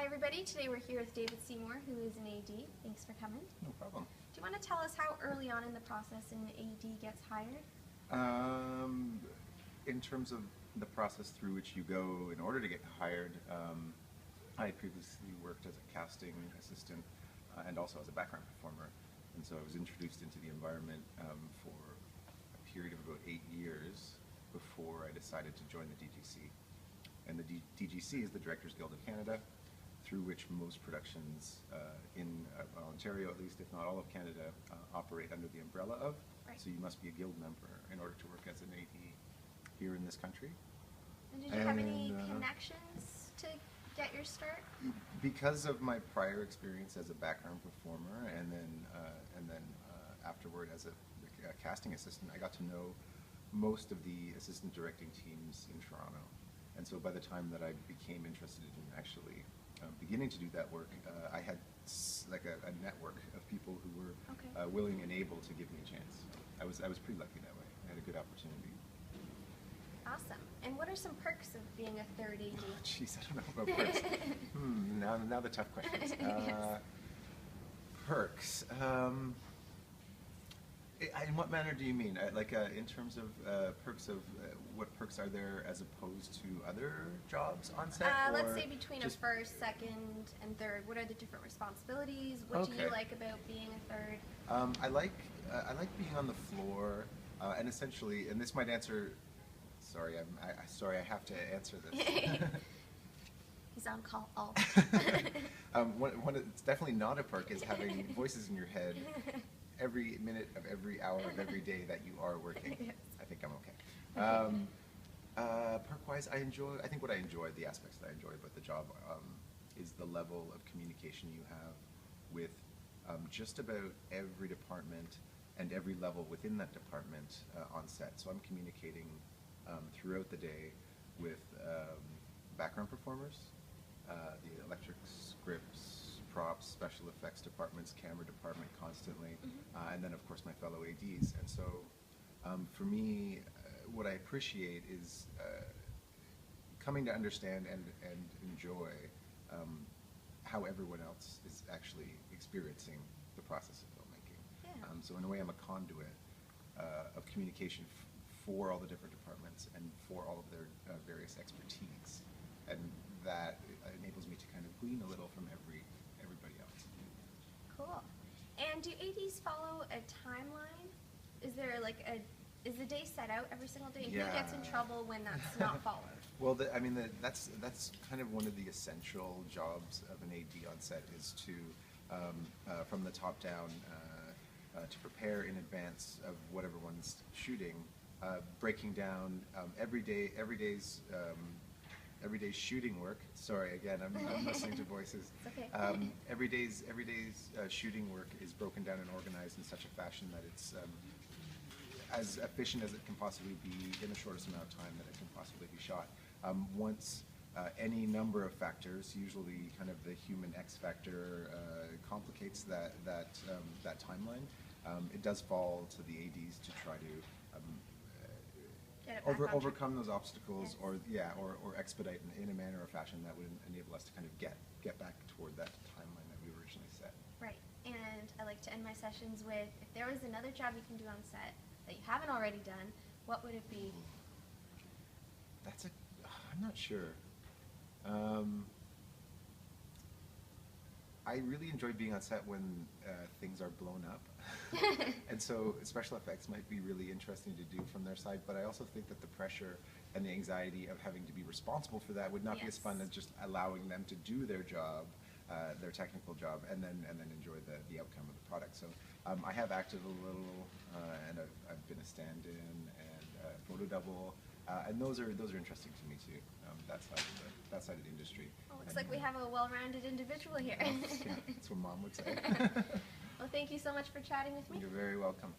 everybody. Today we're here with David Seymour, who is an AD. Thanks for coming. No problem. Do you want to tell us how early on in the process an AD gets hired? In terms of the process through which you go in order to get hired, I previously worked as a casting assistant and also as a background performer. And so I was introduced into the environment for a period of about 8 years before I decided to join the DGC. And the DGC is the Directors Guild of Canada, through which most productions in Ontario, at least, if not all of Canada, operate under the umbrella of. Right. So you must be a guild member in order to work as an AD here in this country. And did you have any connections to get your start? Because of my prior experience as a background performer, and then afterward as a casting assistant, I got to know most of the assistant directing teams in Toronto. And so by the time that I became interested in actually beginning to do that work, I had like a network of people who were willing and able to give me a chance. I was pretty lucky that way. I had a good opportunity. Awesome. And what are some perks of being a third AD? Oh, jeez, I don't know about perks. Now the tough questions. Yes. Perks. In what manner do you mean? In terms of perks of what perks are there as opposed to other jobs on set? Let's say between a first, second, and third. What are the different responsibilities? What do you like about being a third? I like being on the floor, and essentially, and this might answer. Sorry, sorry, I have to answer this. He's on call all. It's definitely not a perk is having voices in your head every minute of every hour of every day that you are working. Yes. I think I'm okay. Perk-wise, I think what I enjoy, the aspects that I enjoy about the job is the level of communication you have with just about every department and every level within that department on set. So I'm communicating throughout the day with background performers, the electric scripts, props, special effects departments, camera department constantly, and then of course my fellow ADs. And so for me, what I appreciate is coming to understand and enjoy how everyone else is actually experiencing the process of filmmaking. Yeah. So in a way, I'm a conduit of communication for all the different departments and for all of their various expertise, and that enables me to kind of glean a little from everybody else. Cool. And do ADs follow a timeline? Is there is the day set out every single day? Yeah. Who gets in trouble when that's not followed? Well, that's kind of one of the essential jobs of an AD on set is to, from the top down, to prepare in advance of what everyone's shooting, breaking down every day's shooting work. Sorry, again, I'm listening to voices. It's okay. Every day's shooting work is broken down and organized in such a fashion that it's as efficient as it can possibly be in the shortest amount of time that it can possibly be shot. Once any number of factors, usually kind of the human X factor, complicates that timeline, it does fall to the ADs to try to overcome those obstacles, yes. or expedite in a manner or fashion that would enable us to kind of get back toward that timeline that we originally set. Right. And I like to end my sessions with, if there was another job you can do on set that you haven't already done, what would it be? I'm not sure. I really enjoy being on set when things are blown up. And so special effects might be really interesting to do from their side, but I also think that the pressure and the anxiety of having to be responsible for that would not be as fun as just allowing them to do their job, their technical job, and then enjoy the outcome of the product. So I have acted a little, and I've been a stand-in and photo double, and those are interesting to me too. That side of the industry. Well, looks like we have a well-rounded individual here. Yeah, that's what Mom would say. Well, thank you so much for chatting with me. You're very welcome.